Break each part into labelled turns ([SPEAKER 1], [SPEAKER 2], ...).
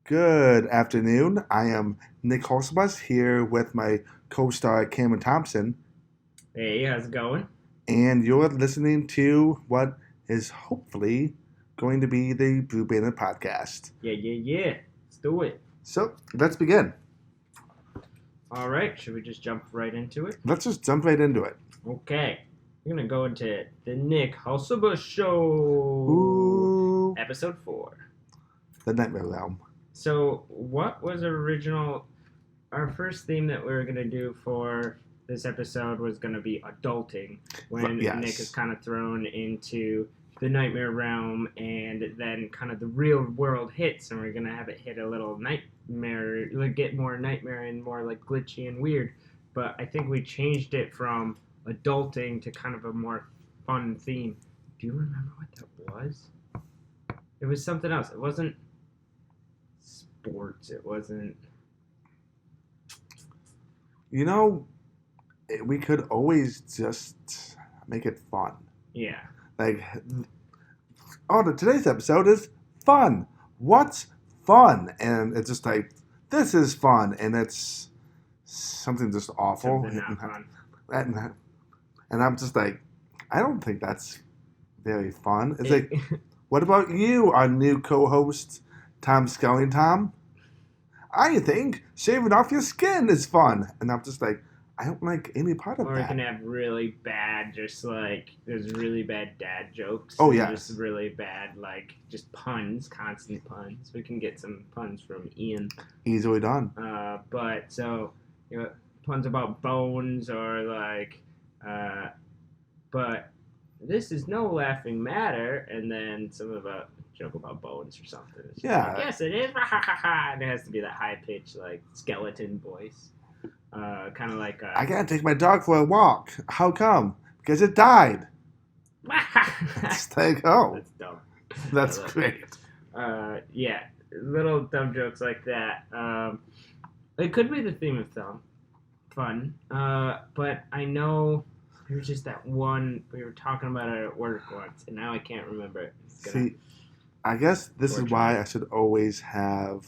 [SPEAKER 1] Good afternoon. I am Nick Holsbus here with my co-star Cameron Thompson,
[SPEAKER 2] Hey, how's it going?
[SPEAKER 1] and you're listening to what is hopefully going to be the Brew Bandit podcast.
[SPEAKER 2] Yeah. Let's do it.
[SPEAKER 1] So let's begin.
[SPEAKER 2] All right, should we just jump right into it?
[SPEAKER 1] Let's just jump right into it.
[SPEAKER 2] Okay, we're gonna go into the Nick Hulseba Show,
[SPEAKER 1] Ooh,
[SPEAKER 2] episode 4.
[SPEAKER 1] the Nightmare Realm.
[SPEAKER 2] So, what was our first theme that we were gonna do for this episode was gonna be adulting, when
[SPEAKER 1] Yes.
[SPEAKER 2] Nick is kind of thrown into the nightmare realm, and then kind of the real world hits, and we're gonna have it hit a little nightmare, like get more nightmare and more like glitchy and weird. But I think we changed it from adulting to kind of a more fun theme. Do you remember what that was? It was something else. It wasn't sports. It wasn't.
[SPEAKER 1] You know, we could always just make it fun.
[SPEAKER 2] Yeah.
[SPEAKER 1] Like, today's episode is fun. What's fun? And it's just like, this is fun, and it's something just awful.
[SPEAKER 2] Something not fun.
[SPEAKER 1] And I'm just like, I don't think that's very fun. It's like, what about you, our new co-host, Tom Scully Tom? I think shaving off your skin is fun. And I'm just like, I don't like any part of
[SPEAKER 2] Or
[SPEAKER 1] that.
[SPEAKER 2] we can have really bad, just like, there's really bad dad jokes.
[SPEAKER 1] Oh,
[SPEAKER 2] and
[SPEAKER 1] yes.
[SPEAKER 2] Just really bad, like, just puns, constant puns. We can get some puns from Ian.
[SPEAKER 1] Easily done.
[SPEAKER 2] But, so, puns about bones or, like, but this is no laughing matter, and then some of a joke about bones or something. It's just
[SPEAKER 1] Yeah.
[SPEAKER 2] like, yes, it is, and it has to be that high-pitched, like, skeleton voice. Kind of like
[SPEAKER 1] I gotta take my dog for a walk. How come? Because it died. It's like, oh,
[SPEAKER 2] That's dumb.
[SPEAKER 1] that's
[SPEAKER 2] I love
[SPEAKER 1] great.
[SPEAKER 2] Yeah, little dumb jokes like that. It could be the theme of fun. But I know there's just that one we were talking about it at work once, and now I can't remember it.
[SPEAKER 1] See, I guess this is why I should always have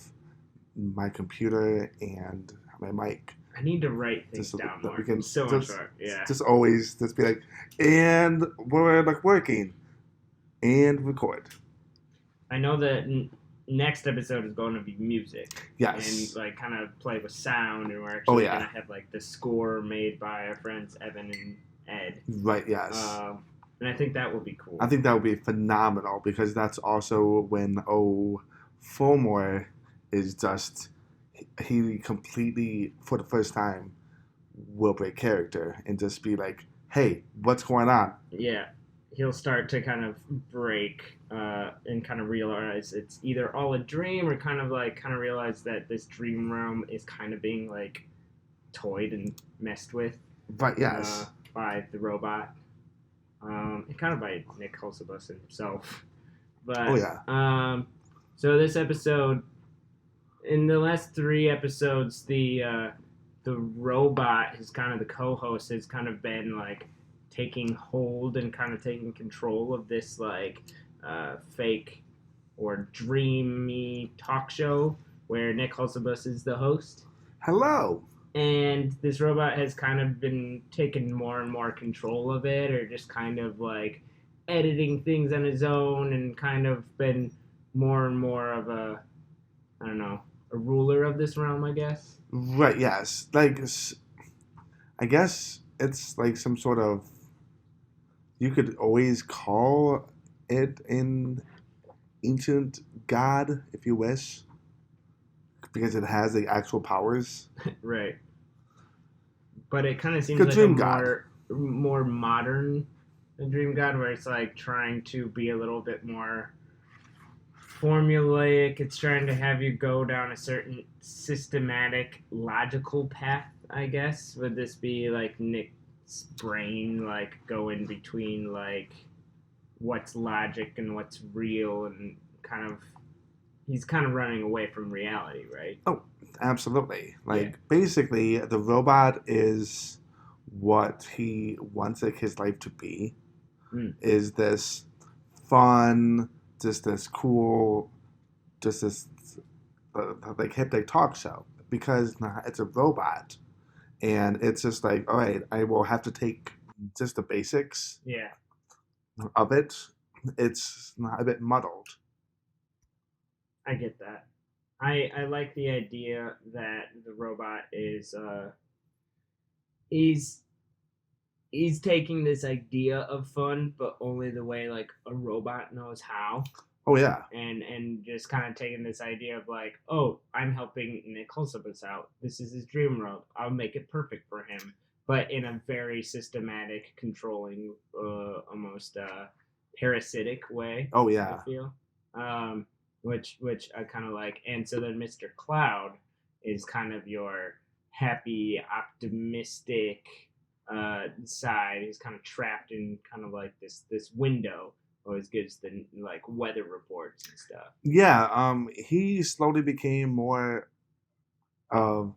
[SPEAKER 1] my computer and my mic.
[SPEAKER 2] I need to write things down more.
[SPEAKER 1] We can
[SPEAKER 2] so much more. Yeah.
[SPEAKER 1] Just always just be like, and we're like working and record.
[SPEAKER 2] I know that next episode is going to be music.
[SPEAKER 1] Yes.
[SPEAKER 2] And like kind of play with sound, and we're actually
[SPEAKER 1] yeah.
[SPEAKER 2] going to have like the score made by our friends Evan and Ed.
[SPEAKER 1] Right, yes.
[SPEAKER 2] And I think that will be cool.
[SPEAKER 1] I think that would be phenomenal, because that's also when Fillmore is just, he completely, for the first time, will break character and just be like, hey, what's going on?
[SPEAKER 2] Yeah. He'll start to kind of break and kind of realize it's either all a dream, or kind of realize that this dream realm is kind of being like toyed and messed with.
[SPEAKER 1] Right, yes.
[SPEAKER 2] By the robot. And kind of by Nick Hulsebus himself. But, so this episode, in the last 3 episodes, the robot, who's kind of the co-host, has kind of been like taking hold and kind of taking control of this like fake or dreamy talk show where Nick Hulsebus is the host.
[SPEAKER 1] Hello.
[SPEAKER 2] And this robot has kind of been taking more and more control of it, or just kind of like editing things on his own, and kind of been more and more of a, I don't know, a ruler of this realm, I guess.
[SPEAKER 1] Right, yes. Like, I guess it's like some sort of, you could always call it an ancient god, if you wish, because it has the actual powers.
[SPEAKER 2] Right. But it kind of seems
[SPEAKER 1] Good
[SPEAKER 2] like
[SPEAKER 1] dream
[SPEAKER 2] a
[SPEAKER 1] god.
[SPEAKER 2] more modern dream god, where it's like trying to be a little bit more formulaic. It's trying to have you go down a certain systematic, logical path, I guess. Would this be like Nick's brain, like going between like what's logic and what's real, and kind of he's kind of running away from reality, right?
[SPEAKER 1] Oh, absolutely. Like, basically, the robot is what he wants like his life to be. Is this fun, just this cool, just this like hip talk show because it's a robot, and it's just like, all right, I will have to take just the basics of it. It's a bit muddled.
[SPEAKER 2] I get that. I like the idea that the robot is he's taking this idea of fun, but only the way like a robot knows how.
[SPEAKER 1] Oh yeah.
[SPEAKER 2] And just kind of taking this idea of like, oh, I'm helping Nick Hulsebus out. This is his dream world. I'll make it perfect for him, but in a very systematic, controlling, almost parasitic way.
[SPEAKER 1] Oh yeah.
[SPEAKER 2] I feel, which I kind of like. And so then Mr. Cloud is kind of your happy, optimistic side. He's kind of trapped in kind of like this window. Always gives the like weather reports and stuff.
[SPEAKER 1] Yeah, he slowly became more of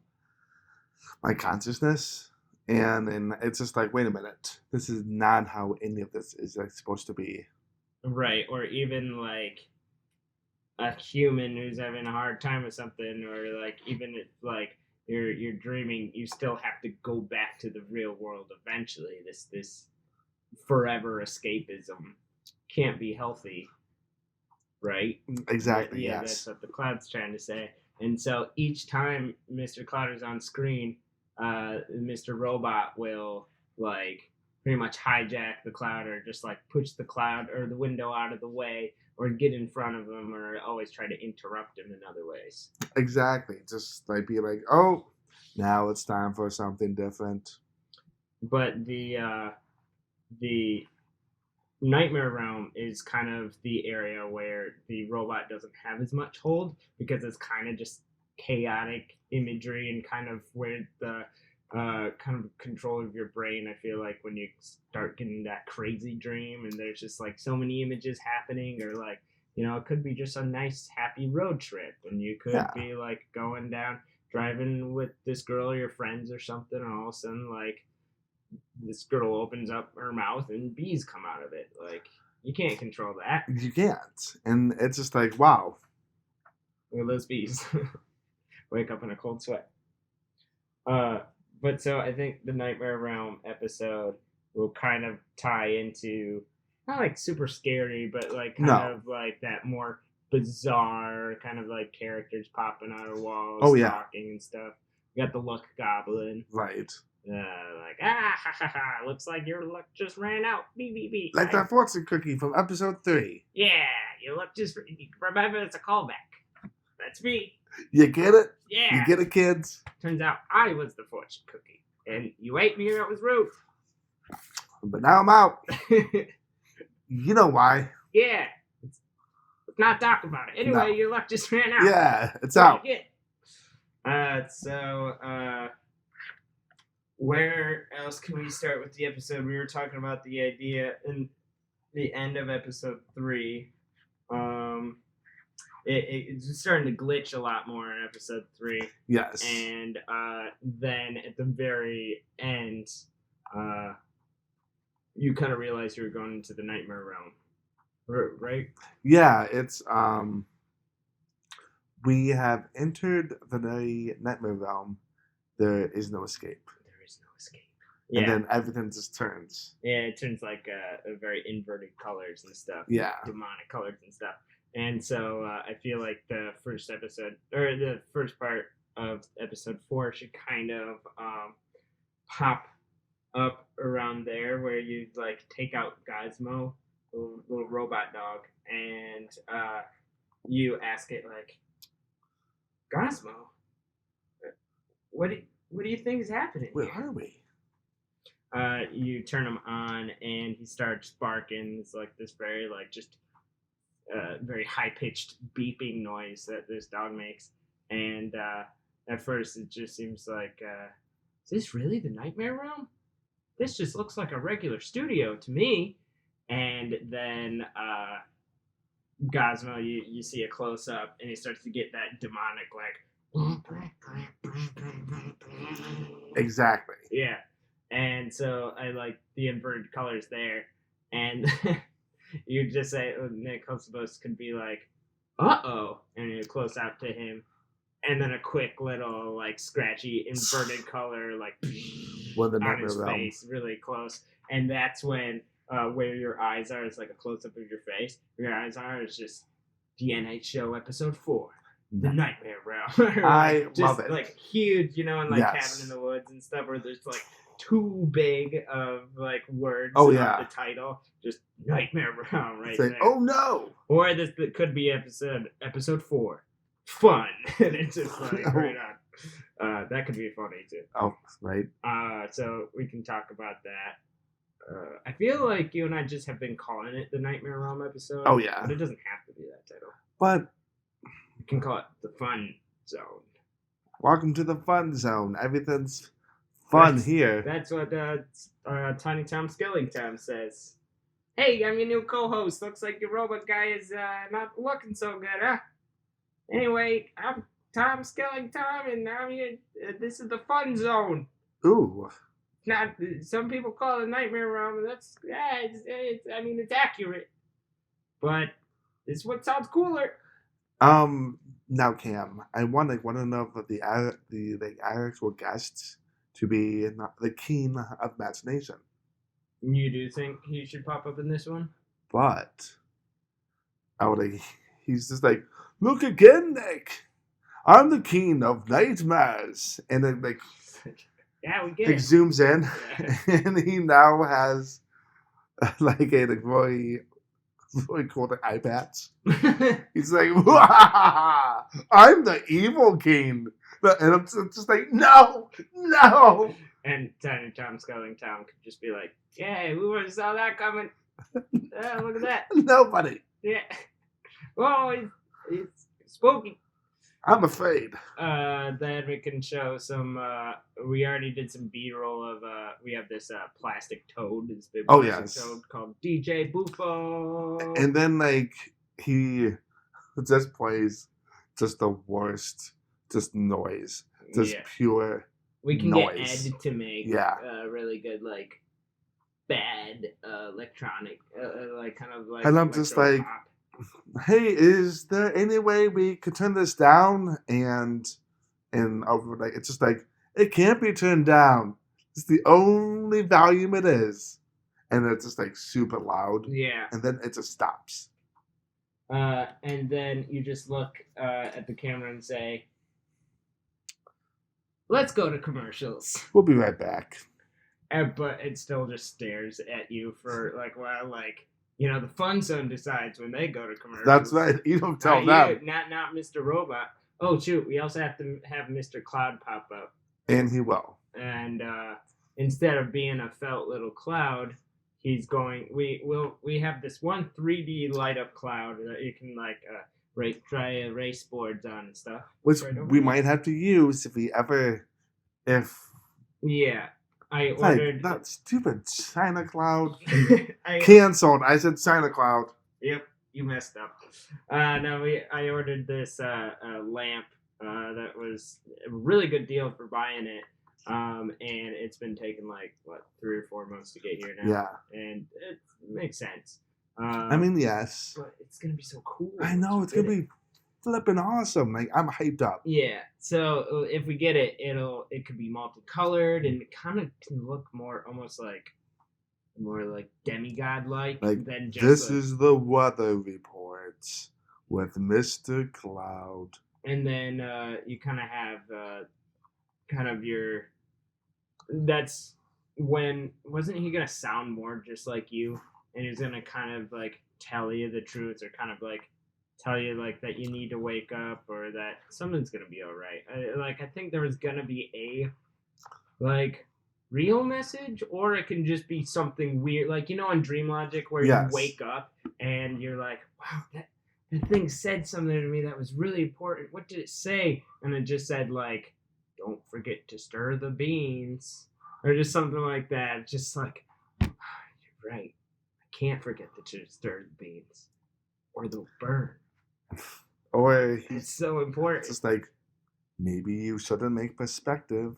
[SPEAKER 1] my consciousness, and it's just like, wait a minute, this is not how any of this is like supposed to be.
[SPEAKER 2] Right, or even like a human who's having a hard time with something, or like even if like you're dreaming, you still have to go back to the real world eventually. This forever escapism can't be healthy, right?
[SPEAKER 1] Exactly.
[SPEAKER 2] Yeah,
[SPEAKER 1] yes.
[SPEAKER 2] That's what the Cloud's trying to say. And so each time Mr. Cloud is on screen, Mr. Robot will like pretty much hijack the Cloud, or just like push the Cloud or the window out of the way, or get in front of him, or always try to interrupt him in other ways.
[SPEAKER 1] Exactly. Just like be like, oh, now it's time for something different.
[SPEAKER 2] But the Nightmare Realm is kind of the area where the robot doesn't have as much hold, because it's kind of just chaotic imagery and kind of where the kind of control of your brain. I feel like when you start getting that crazy dream and there's just like so many images happening, or like, you know, it could be just a nice happy road trip, and you could be like going down driving with this girl or your friends or something, and all of a sudden like this girl opens up her mouth and bees come out of it. Like, you can't control that.
[SPEAKER 1] You can't. And it's just like, wow.
[SPEAKER 2] Look at those bees. Wake up in a cold sweat. But so I think the Nightmare Realm episode will kind of tie into, not like super scary, but like kind of like that more bizarre kind of like characters popping out of walls, talking and stuff. You got the Luck Goblin.
[SPEAKER 1] Right.
[SPEAKER 2] Like, ha ha ha, looks like your luck just ran out. Beep, beep, beep.
[SPEAKER 1] Like that fortune cookie from episode 3.
[SPEAKER 2] Yeah, your luck just, remember, it's a callback. That's me.
[SPEAKER 1] You get it?
[SPEAKER 2] Yeah.
[SPEAKER 1] You get it, kids?
[SPEAKER 2] Turns out I was the fortune cookie, and you ate me and that was rude.
[SPEAKER 1] But now I'm out. You know why.
[SPEAKER 2] Yeah. Let's not talk about it. Anyway, your luck just ran out.
[SPEAKER 1] Yeah, it's out.
[SPEAKER 2] Where else can we start with the episode? We were talking about the idea in the end of episode 3. It's starting to glitch a lot more in episode 3.
[SPEAKER 1] Yes.
[SPEAKER 2] And then at the very end, you kind of realize you're going into the Nightmare Realm, right?
[SPEAKER 1] Yeah, it's we have entered the Nightmare Realm. There is no escape. And then everything just turns.
[SPEAKER 2] Yeah, it turns like a very inverted colors and stuff.
[SPEAKER 1] Yeah.
[SPEAKER 2] Demonic colors and stuff. And so I feel like the first episode, or the first part of episode 4 should kind of pop up around there, where you like take out Gizmo, little robot dog, and you ask it like, Gizmo, what do you think is happening?
[SPEAKER 1] Where are we?
[SPEAKER 2] You turn him on, and he starts barking. It's like this very like just very high pitched beeping noise that this dog makes. And at first, it just seems like, is this really the Nightmare Realm? This just looks like a regular studio to me. And then Gizmo, you see a close up, and he starts to get that demonic like.
[SPEAKER 1] Exactly.
[SPEAKER 2] Yeah. And so I like the inverted colors there. And you just say, Nick Hulsebus could be like, uh-oh. And you close out to him. and then a quick little like scratchy inverted color like on his face, really close, and that's when where your eyes are is like a close up of your face. Where your eyes are is just DNA show episode 4. The Nightmare Realm.
[SPEAKER 1] I love it.
[SPEAKER 2] Like huge, in like Cabin in the Woods and stuff, where there's like too big of like words of the title. Just Nightmare Realm right there.
[SPEAKER 1] Oh no!
[SPEAKER 2] Or this could be episode 4. Fun. And it's just like right on. That could be funny too.
[SPEAKER 1] Oh, right.
[SPEAKER 2] So we can talk about that. I feel like you and I just have been calling it the Nightmare Realm episode.
[SPEAKER 1] Oh yeah.
[SPEAKER 2] But it doesn't have to be that title.
[SPEAKER 1] But
[SPEAKER 2] you can call it the Fun Zone.
[SPEAKER 1] Welcome to the Fun Zone. Everything's fun here.
[SPEAKER 2] That's what Tiny Tom Skellington says. Hey, I'm your new co-host. Looks like your robot guy is not looking so good, huh? Anyway, I'm Tom Skellington, and I'm here. This is the Fun Zone.
[SPEAKER 1] Ooh.
[SPEAKER 2] Not some people call it Nightmare Realm, and that's it's accurate, but it's what sounds cooler.
[SPEAKER 1] Now Cam, I want to know if the actual guests to be the king of imagination.
[SPEAKER 2] You do think he should pop up in this one?
[SPEAKER 1] But he's just like, look again, Nick. I'm the king of nightmares, and then like.
[SPEAKER 2] Yeah, we get
[SPEAKER 1] it. Zooms in, and he now has like a very cool eye patch. He's like, I'm the evil king. And I'm just like, no.
[SPEAKER 2] And Tiny Tom Skellington could just be like, yeah, we would have saw that coming. Look at that.
[SPEAKER 1] Nobody.
[SPEAKER 2] Yeah. Well, he's spooky.
[SPEAKER 1] I'm afraid.
[SPEAKER 2] Then we can show some. We already did some B-roll of. We have this plastic toad. This big plastic toad called DJ Buffo.
[SPEAKER 1] And then like he just plays just the worst, just noise, just pure.
[SPEAKER 2] We can
[SPEAKER 1] noise.
[SPEAKER 2] get Ed to make really good like bad electronic like kind of like.
[SPEAKER 1] And I'm just like.
[SPEAKER 2] Pop.
[SPEAKER 1] Hey, is there any way we could turn this down? And like it's just like it can't be turned down. It's the only volume it is, and it's just like super loud.
[SPEAKER 2] Yeah.
[SPEAKER 1] And then it just stops.
[SPEAKER 2] And then you just look at the camera and say, "Let's go to commercials."
[SPEAKER 1] We'll be right back.
[SPEAKER 2] But it still just stares at you for like while like. The Fun Zone decides when they go to commercials.
[SPEAKER 1] That's right. You don't tell them.
[SPEAKER 2] Not Mr. Robot. Oh, shoot. We also have to have Mr. Cloud pop up.
[SPEAKER 1] And he will.
[SPEAKER 2] And instead of being a felt little cloud, he's going... We have this one 3D light-up cloud that you can, like, try race boards on and stuff.
[SPEAKER 1] Which we might have to use if...
[SPEAKER 2] Yeah. I ordered
[SPEAKER 1] that stupid China Cloud. Canceled. I said China Cloud.
[SPEAKER 2] Yep, you messed up. I ordered this lamp that was a really good deal for buying it. And it's been taking like 3 or 4 months to get here now.
[SPEAKER 1] Yeah,
[SPEAKER 2] and it makes sense.
[SPEAKER 1] Yes,
[SPEAKER 2] but it's gonna be so cool.
[SPEAKER 1] I know it's gonna be flipping awesome. Like I'm hyped up.
[SPEAKER 2] Yeah. So if we get it, it could be multicolored and it kind of can look more like demigod like than just
[SPEAKER 1] this is the weather reports with Mr. Cloud.
[SPEAKER 2] And then you kind of have your. That's when wasn't he gonna sound more just like you, and he's gonna kind of like tell you the truth or kind of like. Tell you like that you need to wake up or that something's gonna be all right. I think there was gonna be a like real message, or it can just be something weird, like on Dream Logic where you wake up and you're like, wow, that thing said something to me that was really important. What did it say? And it just said like, don't forget to stir the beans, or just something like that. Just like, oh, you're right. I can't forget to stir the beans, or they'll burn.
[SPEAKER 1] Or
[SPEAKER 2] it's so important.
[SPEAKER 1] It's just like maybe you shouldn't make perspective,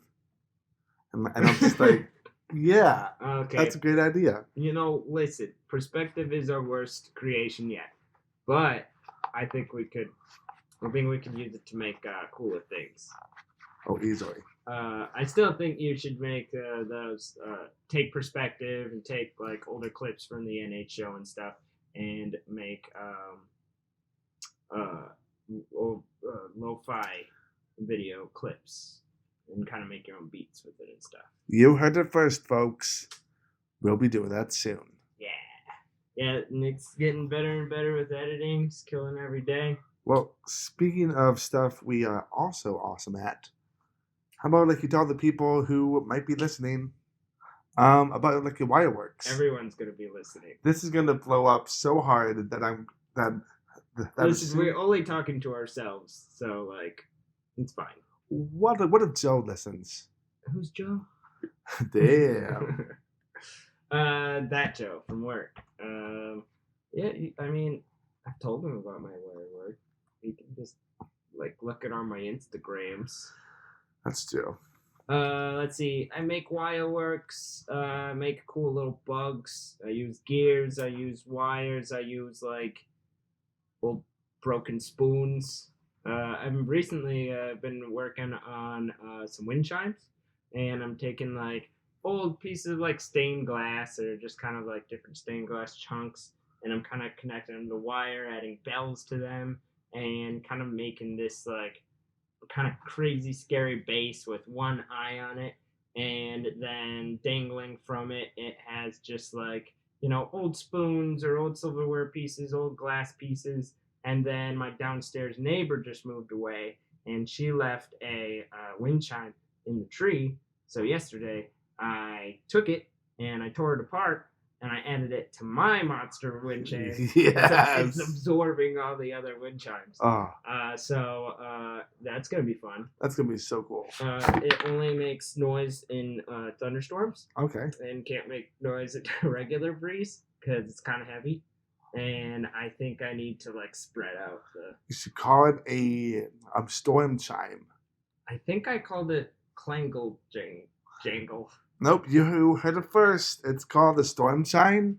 [SPEAKER 1] and I'm just like, yeah, okay, that's a great idea.
[SPEAKER 2] I think we could use it to make cooler things.
[SPEAKER 1] Oh, easily.
[SPEAKER 2] I still think you should make those take perspective and take like older clips from the NH show and stuff, and make lo-fi video clips and kind of make your own beats with it and stuff.
[SPEAKER 1] You heard it first, folks. We'll be doing that soon.
[SPEAKER 2] Yeah, Nick's getting better and better with editing. He's killing every day.
[SPEAKER 1] Well, speaking of stuff we are also awesome at, how about like you tell the people who might be listening about like your fireworks?
[SPEAKER 2] Everyone's gonna be listening.
[SPEAKER 1] This is gonna blow up so hard that
[SPEAKER 2] We're only talking to ourselves, so like it's fine.
[SPEAKER 1] What if Joe listens?
[SPEAKER 2] Who's Joe?
[SPEAKER 1] Damn.
[SPEAKER 2] That Joe from work. Yeah, I mean, I've told him about my work. You can just like look at on my Instagrams.
[SPEAKER 1] That's true.
[SPEAKER 2] Let's see. I make wireworks. Make cool little bugs. I use gears. I use wires. I use like old broken spoons. I've recently been working on some wind chimes, and I'm taking like old pieces of like stained glass or just kind of like different stained glass chunks, and I'm kind of connecting them to wire, adding bells to them, and kind of making this like kind of crazy scary base with one eye on it, and then dangling from it has just like, you know, old spoons or old silverware pieces, old glass pieces. And then my downstairs neighbor just moved away, and she left a wind chime in the tree. So yesterday I took it and I tore it apart, and I added it to my monster wind chime.
[SPEAKER 1] Yes.
[SPEAKER 2] It's absorbing all the other wind chimes.
[SPEAKER 1] Oh.
[SPEAKER 2] So that's going to be fun.
[SPEAKER 1] That's going to be so cool.
[SPEAKER 2] It only makes noise in thunderstorms.
[SPEAKER 1] Okay.
[SPEAKER 2] And can't make noise at regular breeze because it's kind of heavy. And I think I need to like spread out the...
[SPEAKER 1] You should call it a storm chime.
[SPEAKER 2] I think I called it Clangle Jangle.
[SPEAKER 1] Nope, you heard it first. It's called the Storm Chime,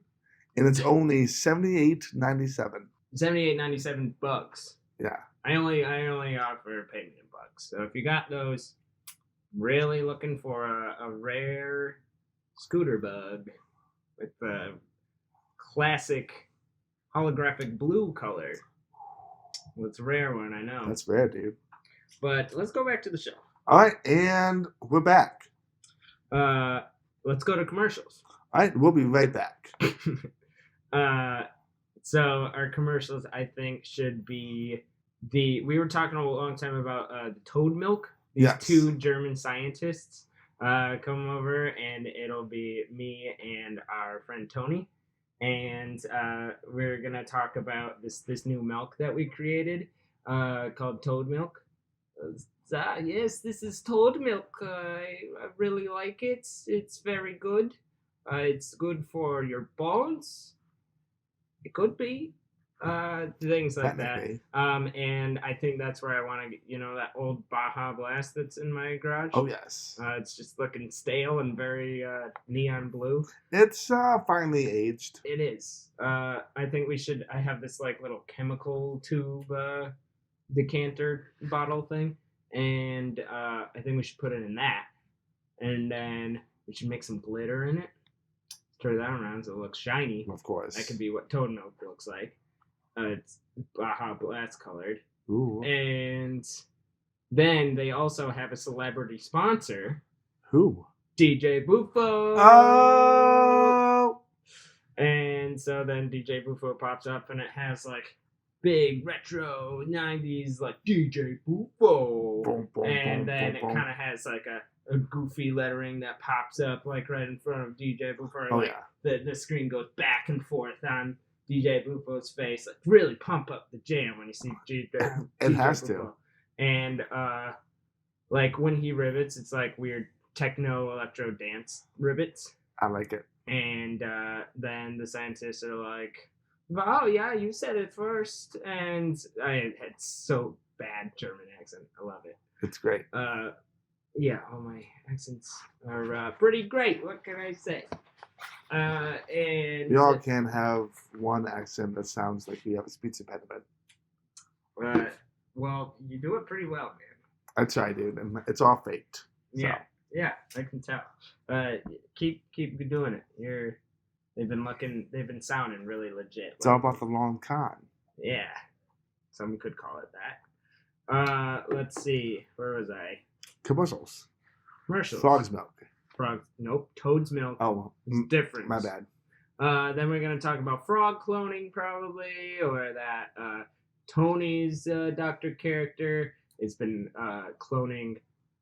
[SPEAKER 1] and it's only $78.97.
[SPEAKER 2] $78.97.
[SPEAKER 1] Yeah.
[SPEAKER 2] I only offer premium bucks. So if you got those, really looking for a rare scooter bug with the classic holographic blue color. Well, it's a rare one, I know.
[SPEAKER 1] That's rare, dude.
[SPEAKER 2] But let's go back to the show.
[SPEAKER 1] All right, and we're back.
[SPEAKER 2] Let's go to commercials.
[SPEAKER 1] All right, we'll be right back.
[SPEAKER 2] So our commercials, I think, should be we were talking a long time about the toad milk. These two German scientists come over, and it'll be me and our friend Tony. And we're going to talk about this new milk that we created called Toad Milk. Yes, this is Toad Milk. I really like it. It's very good. It's good for your bones. It could be. Things like that. And I think that's where I want to get, you know, that old Baja Blast that's in my garage.
[SPEAKER 1] Oh, yes.
[SPEAKER 2] It's just looking stale and very neon blue.
[SPEAKER 1] It's finally aged.
[SPEAKER 2] It is. I think I have this like little chemical tube decanter bottle thing. And I think we should put it in that. And then we should make some glitter in it. Turn that around so it looks shiny.
[SPEAKER 1] Of course.
[SPEAKER 2] That could be what Toad Milk looks like. It's Baja Blast colored.
[SPEAKER 1] Ooh.
[SPEAKER 2] And then they also have a celebrity sponsor.
[SPEAKER 1] Who?
[SPEAKER 2] DJ Bufo.
[SPEAKER 1] Oh!
[SPEAKER 2] And so then DJ Bufo pops up, and it has like big retro 90s like DJ Bufo.
[SPEAKER 1] Boom, boom,
[SPEAKER 2] and
[SPEAKER 1] boom,
[SPEAKER 2] then
[SPEAKER 1] boom,
[SPEAKER 2] it
[SPEAKER 1] boom.
[SPEAKER 2] kind of has like a goofy lettering that pops up like right in front of DJ Bufo.
[SPEAKER 1] Oh,
[SPEAKER 2] like,
[SPEAKER 1] yeah.
[SPEAKER 2] The screen goes back and forth on DJ Bufo's face. Like really pump up the jam when you see DJ
[SPEAKER 1] has
[SPEAKER 2] Bufo.
[SPEAKER 1] to.
[SPEAKER 2] And like when he rivets, it's like weird techno electro dance rivets.
[SPEAKER 1] I like it.
[SPEAKER 2] And then the scientists are like, "Wow, yeah, you said it first." And I had so bad German accent. I love it.
[SPEAKER 1] It's great.
[SPEAKER 2] Yeah, all my accents are pretty great. What can I say? And
[SPEAKER 1] We all can have one accent that sounds like we have a speech impediment.
[SPEAKER 2] Well, you do it pretty well, man.
[SPEAKER 1] I try, dude, and it's all faked. So.
[SPEAKER 2] Yeah, I can tell. Keep doing it. They've been sounding really legit.
[SPEAKER 1] It's all about the long con.
[SPEAKER 2] Yeah, some could call it that. Let's see. Where was I?
[SPEAKER 1] Commercials.
[SPEAKER 2] Frog's
[SPEAKER 1] milk.
[SPEAKER 2] Nope. Toad's milk.
[SPEAKER 1] Oh,
[SPEAKER 2] it's different.
[SPEAKER 1] My bad.
[SPEAKER 2] Then we're gonna talk about frog cloning, probably, or that Tony's doctor character has been cloning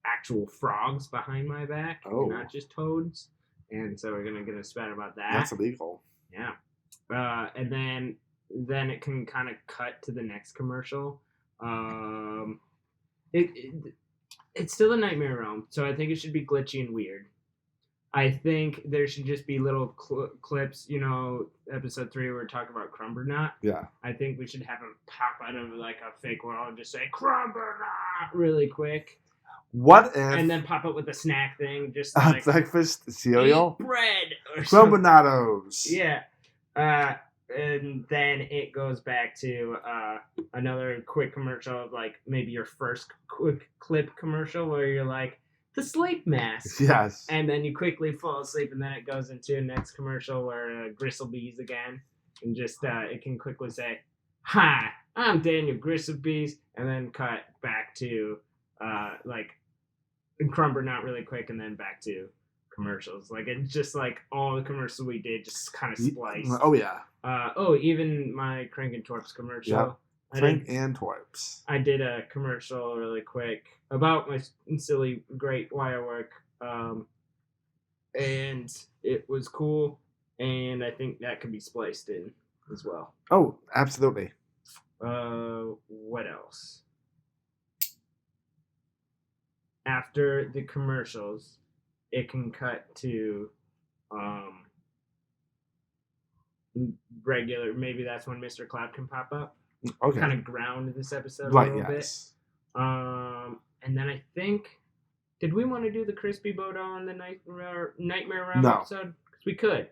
[SPEAKER 2] actual frogs behind my back, and not just toads. And so we're gonna spat about that.
[SPEAKER 1] That's illegal.
[SPEAKER 2] Yeah. And then it can kind of cut to the next commercial. It's still a Nightmare Realm, so I think it should be glitchy and weird. I think there should just be little clips, episode 3 where we're talking about Crumbernaut.
[SPEAKER 1] Yeah.
[SPEAKER 2] I think we should have him pop out of like a fake world and just say Crumbernaut really quick.
[SPEAKER 1] What if?
[SPEAKER 2] And then pop up with a snack thing, just like
[SPEAKER 1] breakfast cereal,
[SPEAKER 2] bread, or
[SPEAKER 1] Crumbernatos.
[SPEAKER 2] Yeah. And then it goes back to another quick commercial of like maybe your first quick clip commercial where you're like, the sleep mask.
[SPEAKER 1] Yes.
[SPEAKER 2] And then you quickly fall asleep, and then it goes into a next commercial where Gristlebees again, and just it can quickly say, "Hi, I'm Daniel Gristlebees," and then cut back to like Crumbernaut really quick, and then back to commercials. Like it's just like all the commercials we did just kind of spliced.
[SPEAKER 1] Oh yeah.
[SPEAKER 2] Even my Crank and Torps commercial.
[SPEAKER 1] Yep. Crank and Torps.
[SPEAKER 2] I did a commercial really quick about my silly great wire work, and it was cool, and I think that could be spliced in as well.
[SPEAKER 1] Oh, absolutely.
[SPEAKER 2] What else? After the commercials, it can cut to regular. Maybe that's when Mr. Cloud can pop up.
[SPEAKER 1] Okay.
[SPEAKER 2] Kind of ground this episode
[SPEAKER 1] right,
[SPEAKER 2] a little bit. And then I think, did we want to do the Crispy Bodo on the Nightmare Realm episode? Because we could.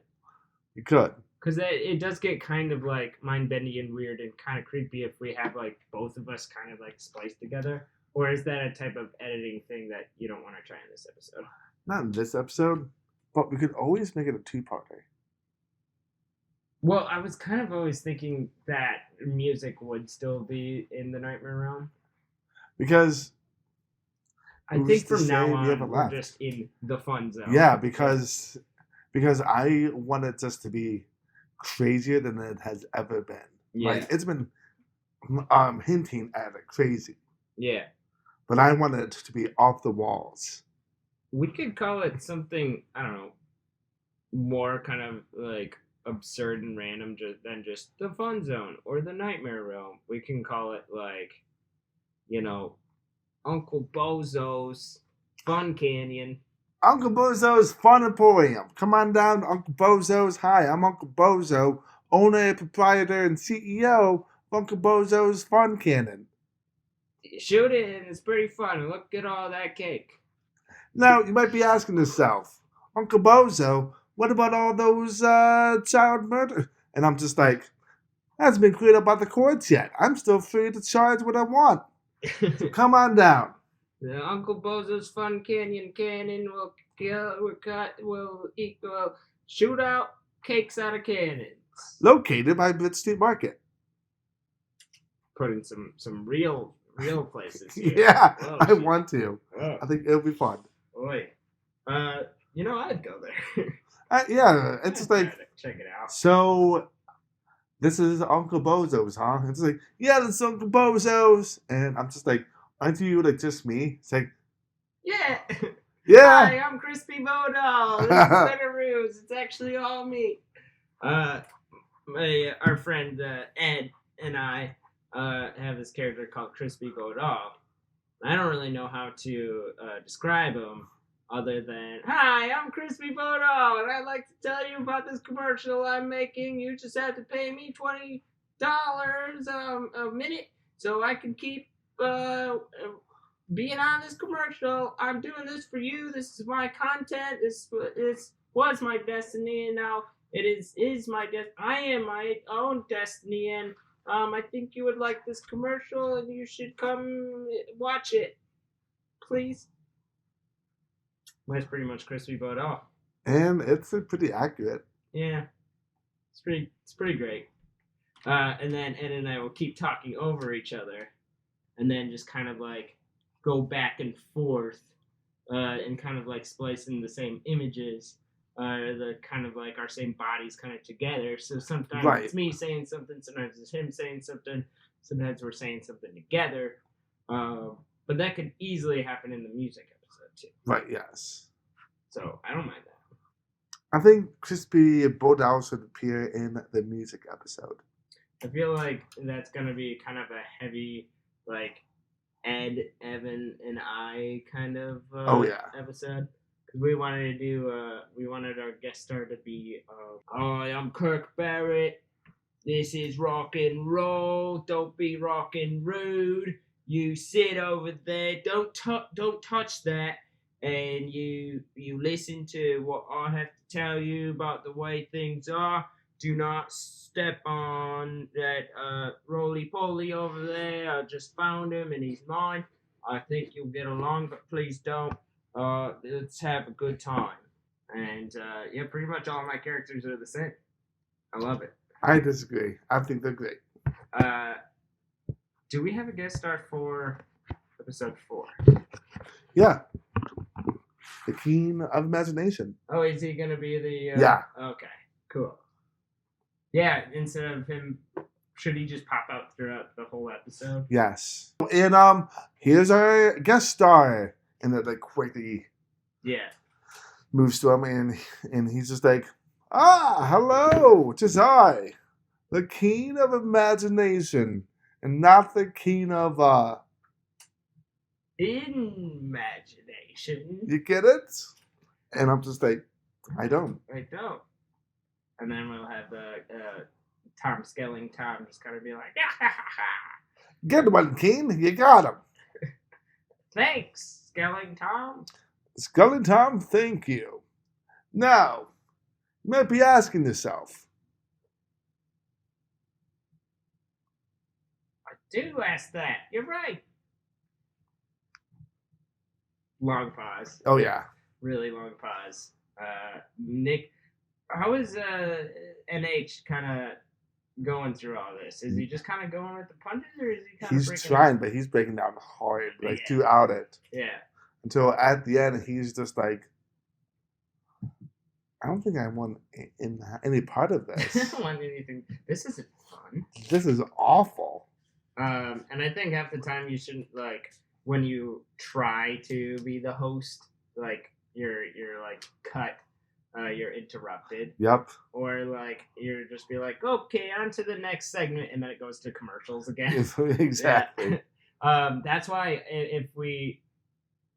[SPEAKER 1] You could.
[SPEAKER 2] Because it does get kind of like mind-bending and weird and kind of creepy if we have like both of us kind of like spliced together. Or is that a type of editing thing that you don't want to try in this episode?
[SPEAKER 1] Not in this episode, but we could always make it a 2-parter.
[SPEAKER 2] Well, I was kind of always thinking that music would still be in the Nightmare Realm.
[SPEAKER 1] Because
[SPEAKER 2] I think from now on, we're just in the fun zone.
[SPEAKER 1] Yeah, because I want it just to be crazier than it has ever been.
[SPEAKER 2] Yeah.
[SPEAKER 1] Like, it's been hinting at it crazy.
[SPEAKER 2] Yeah.
[SPEAKER 1] But I want it to be off the walls.
[SPEAKER 2] We could call it something, I don't know, more kind of like absurd and random than just the fun zone or the Nightmare Realm. We can call it like, Uncle Bozo's Fun Canyon.
[SPEAKER 1] Uncle Bozo's Fun Emporium. Come on down to Uncle Bozo's. Hi, I'm Uncle Bozo, owner, proprietor, and CEO of Uncle Bozo's Fun Canyon.
[SPEAKER 2] Shoot it, and it's pretty fun. Look at all that cake.
[SPEAKER 1] Now, you might be asking yourself, Uncle Bozo, what about all those child murder? And I'm just like, hasn't been cleared up by the courts yet. I'm still free to charge what I want. So come on down.
[SPEAKER 2] The Uncle Bozo's Fun Canyon will shoot out cakes out of cannons.
[SPEAKER 1] Located by Bridge Street Market.
[SPEAKER 2] Put in some real places here.
[SPEAKER 1] Yeah, I want to.
[SPEAKER 2] Oh.
[SPEAKER 1] I think it'll be fun.
[SPEAKER 2] Boy. I'd go there.
[SPEAKER 1] Yeah, it's just like,
[SPEAKER 2] check it out.
[SPEAKER 1] So, this is Uncle Bozo's, huh? It's like, yeah, this is Uncle Bozo's. And I'm just like, aren't you like just me? It's like,
[SPEAKER 2] yeah.
[SPEAKER 1] Yeah.
[SPEAKER 2] Hi, I'm Crispy Bodo. This is Benaroos. It's actually all me. Our friend Ed and I have this character called Crispy Bodo. I don't really know how to describe him. Other than, hi, I'm Crispy Bodo, and I'd like to tell you about this commercial I'm making. You just have to pay me $20 a minute so I can keep being on this commercial. I'm doing this for you. This is my content. This was my destiny, and now it is my destiny. I am my own destiny, and I think you would like this commercial and you should come watch it, please. That's pretty much Crispy Bud off.
[SPEAKER 1] And it's pretty accurate.
[SPEAKER 2] Yeah. It's pretty great. And then Ed and I will keep talking over each other and then just kind of like go back and forth and kind of like splicing the same images, the kind of like our same bodies kind of together. So sometimes it's me saying something, sometimes it's him saying something, sometimes we're saying something together. But that could easily happen in the music episode too.
[SPEAKER 1] Right, yes.
[SPEAKER 2] So I don't mind that.
[SPEAKER 1] I think Crispy Bodal should appear in the music episode.
[SPEAKER 2] I feel like that's going to be kind of a heavy, like, Ed, Evan, and I kind of episode. Because we wanted to do, we wanted our guest star to be, hi, I'm Kirk Barrett. This is rock and roll. Don't be rockin' rude. You sit over there. Don't touch that. And you listen to what I have to tell you about the way things are. Do not step on that roly-poly over there. I just found him and he's mine. I think you'll get along, but please don't. Let's have a good time. And yeah, pretty much all my characters are the same. I love it.
[SPEAKER 1] I disagree. I think they're great.
[SPEAKER 2] Do we have a guest star for episode 4?
[SPEAKER 1] Yeah. The King of Imagination.
[SPEAKER 2] Oh, is he going to be the...
[SPEAKER 1] Yeah.
[SPEAKER 2] Okay, cool. Yeah, instead of him, should he just pop out throughout the whole episode?
[SPEAKER 1] Yes. And here's our guest star. And it like quickly moves to him and he's just like, hello, 'tis I, the King of Imagination, and not the King of
[SPEAKER 2] Imagination.
[SPEAKER 1] You get it? And I'm just like, I don't.
[SPEAKER 2] And then we'll have Tom Skelling Tom just kind of be like,
[SPEAKER 1] Get one, King. You got him.
[SPEAKER 2] Thanks, Skelling Tom.
[SPEAKER 1] Skelling Tom, thank you. Now, you might be asking yourself.
[SPEAKER 2] I do ask that. You're right. Long pause.
[SPEAKER 1] Oh, yeah.
[SPEAKER 2] Really long pause. Nick, how is NH kind of going through all this? Is he just kind of going with the punches, or is he kind of
[SPEAKER 1] He's trying, but he's breaking down hard, like throughout it.
[SPEAKER 2] Yeah.
[SPEAKER 1] Until at the end, he's just like, I don't think I want any part of this.
[SPEAKER 2] I don't want anything. This isn't fun.
[SPEAKER 1] This is awful.
[SPEAKER 2] And I think half the time you shouldn't, like, when you try to be the host, like, you're like cut, you're interrupted.
[SPEAKER 1] Yep.
[SPEAKER 2] Or like you're just be like, okay, on to the next segment, and then it goes to commercials again.
[SPEAKER 1] Exactly.
[SPEAKER 2] That's why if we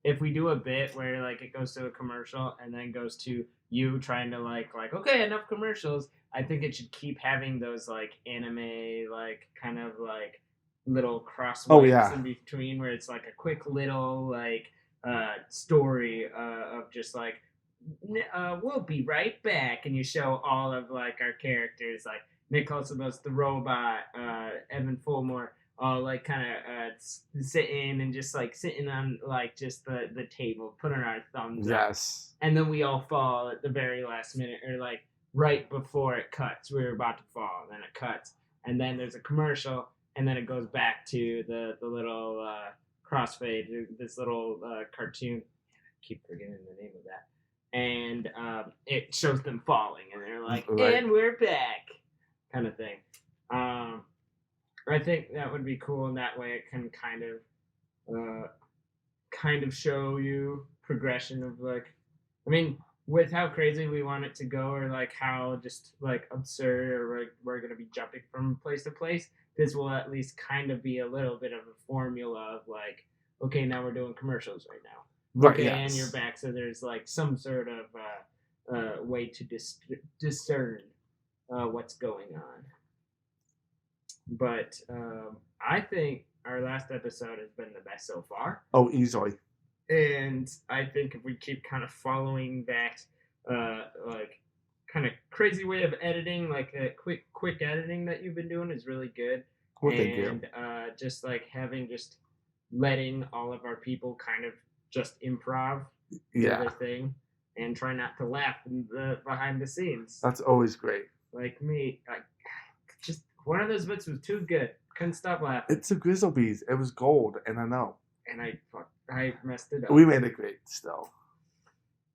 [SPEAKER 2] do a bit where like it goes to a commercial and then goes to you trying to like okay, enough commercials, I think it should keep having those like anime like kind of like little cross in between where it's like a quick little like story of just like we'll be right back, and you show all of like our characters like Nick Holsabos, the robot, Evan Fulmore, all like kind of sitting and just like sitting on like just the table, putting our thumbs up, and then we all fall at the very last minute or like right before it cuts. We're about to fall, and then it cuts, and then there's a commercial, and then it goes back to the little crossfade, this little cartoon. I keep forgetting the name of that. And it shows them falling, and they're like, and we're back, kind of thing. I think that would be cool, and that way it can kind of show you progression of like, I mean, with how crazy we want it to go, or like how just like absurd, or like we're gonna be jumping from place to place. This will at least kind of be a little bit of a formula of like, okay, now we're doing commercials right now.
[SPEAKER 1] Right,
[SPEAKER 2] okay, and you're back, so there's like some sort of way to discern what's going on. But I think our last episode has been the best so far.
[SPEAKER 1] Oh, easily.
[SPEAKER 2] And I think if we keep kind of following that, like kind of crazy way of editing, like a quick editing that you've been doing is really good.
[SPEAKER 1] Well, thank you.
[SPEAKER 2] And just like letting all of our people kind of just improv their thing and try not to laugh behind the scenes.
[SPEAKER 1] That's always great.
[SPEAKER 2] Like me, just one of those bits was too good. Couldn't stop laughing.
[SPEAKER 1] It's a Grizzlebees. It was gold, and I know.
[SPEAKER 2] And I messed it up.
[SPEAKER 1] We made it great still.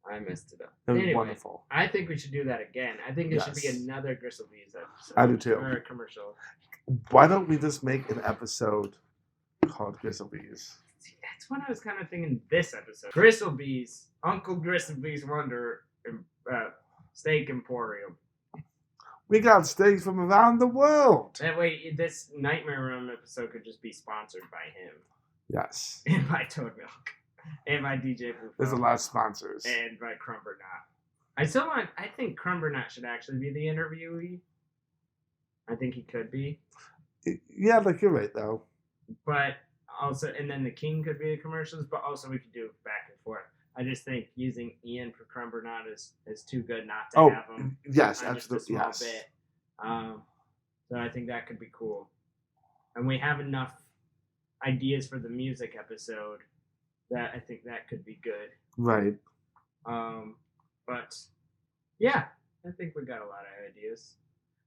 [SPEAKER 2] I messed it up.
[SPEAKER 1] It was wonderful.
[SPEAKER 2] I think we should do that again. I think it should be another Grizzlebees episode.
[SPEAKER 1] I do too.
[SPEAKER 2] Or a commercial.
[SPEAKER 1] Why don't we just make an episode called Grizzlebees?
[SPEAKER 2] See, that's what I was kind of thinking this episode. Grizzlebees, Uncle Grizzlebees Wonder Steak Emporium.
[SPEAKER 1] We got steaks from around the world.
[SPEAKER 2] That way, this Nightmare Room episode could just be sponsored by him.
[SPEAKER 1] Yes.
[SPEAKER 2] And by Toad Milk. And by DJ Blue.
[SPEAKER 1] There's a lot of sponsors.
[SPEAKER 2] And by Crumbernot. I think Crumbernot should actually be the interviewee. I think he could be.
[SPEAKER 1] Yeah, like you're right, though.
[SPEAKER 2] But also, and then the King could be the commercials, but also we could do back and forth. I just think using Ian for Crumbernot is too good not to have him.
[SPEAKER 1] Yes, absolutely. Yes.
[SPEAKER 2] Bit. So I think that could be cool. And we have enough ideas for the music episode that I think that could be good.
[SPEAKER 1] Right.
[SPEAKER 2] But yeah, I think we got a lot of ideas.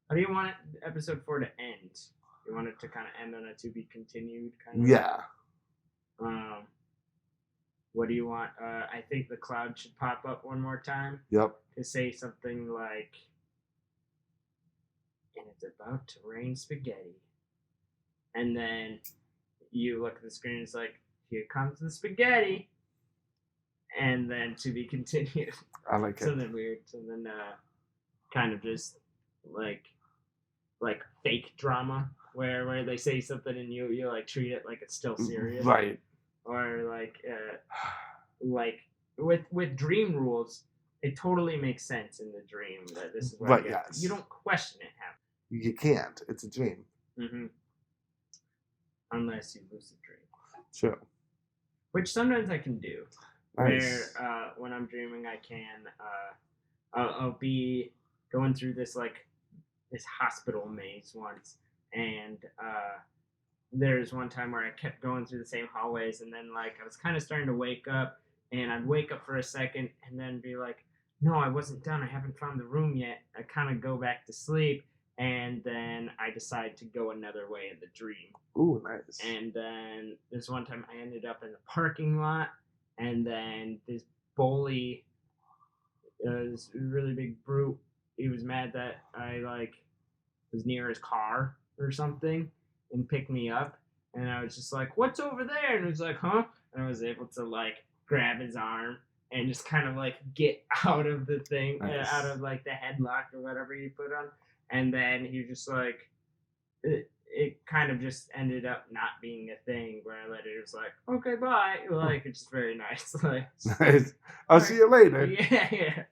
[SPEAKER 2] How do you want episode 4 to end? You want it to kind of end on a to be continued kind of?
[SPEAKER 1] Yeah.
[SPEAKER 2] What do you want? I think the cloud should pop up one more time.
[SPEAKER 1] Yep.
[SPEAKER 2] To say something like, and it's about to rain spaghetti. And then you look at the screen and it's like, here comes the spaghetti. And then to be continued.
[SPEAKER 1] I like it.
[SPEAKER 2] Something weird. Something kind of just like fake drama where they say something and you like treat it like it's still serious.
[SPEAKER 1] Right.
[SPEAKER 2] Or like with dream rules, it totally makes sense in the dream that this is what
[SPEAKER 1] right, yes.
[SPEAKER 2] You don't question it happening.
[SPEAKER 1] You can't. It's a dream.
[SPEAKER 2] Mm-hmm. Unless you lucid dream.
[SPEAKER 1] True.
[SPEAKER 2] Which sometimes I can do.
[SPEAKER 1] Nice.
[SPEAKER 2] Where when I'm dreaming, I can I'll be going through this hospital maze once, and there's one time where I kept going through the same hallways, and then I was kind of starting to wake up, and I'd wake up for a second, and then be like, no, I wasn't done. I haven't found the room yet. I kind of go back to sleep, and then I decide to go another way in the dream.
[SPEAKER 1] Ooh, nice.
[SPEAKER 2] And then there's one time I ended up in the parking lot, and then this bully, this really big brute, he was mad that I was near his car or something and picked me up, and I was just like, what's over there? And he was like, huh? And I was able to grab his arm and just kind of get out of the thing,
[SPEAKER 1] nice.
[SPEAKER 2] Out of the headlock or whatever he put on. And then he just it kind of just ended up not being a thing where I let it was okay, bye. It's just very nice.
[SPEAKER 1] Nice. I'll see you later.
[SPEAKER 2] Yeah.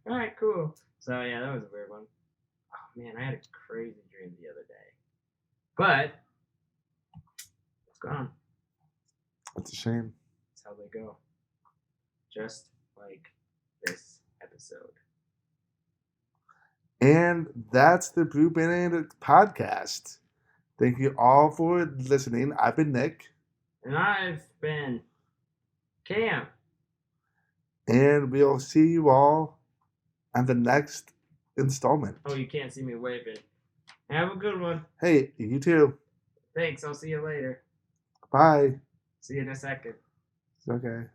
[SPEAKER 2] All right, cool. So yeah, that was a weird one. Oh man, I had a crazy dream the other day. But it's gone.
[SPEAKER 1] That's a shame.
[SPEAKER 2] That's how they go. Just like this episode.
[SPEAKER 1] And that's the Brew, Bandit podcast. Thank you all for listening. I've been Nick.
[SPEAKER 2] And I've been Cam.
[SPEAKER 1] And we'll see you all on the next installment.
[SPEAKER 2] Oh, you can't see me waving. Have a good one.
[SPEAKER 1] Hey, you too.
[SPEAKER 2] Thanks. I'll see you later.
[SPEAKER 1] Bye.
[SPEAKER 2] See you in a second.
[SPEAKER 1] Okay.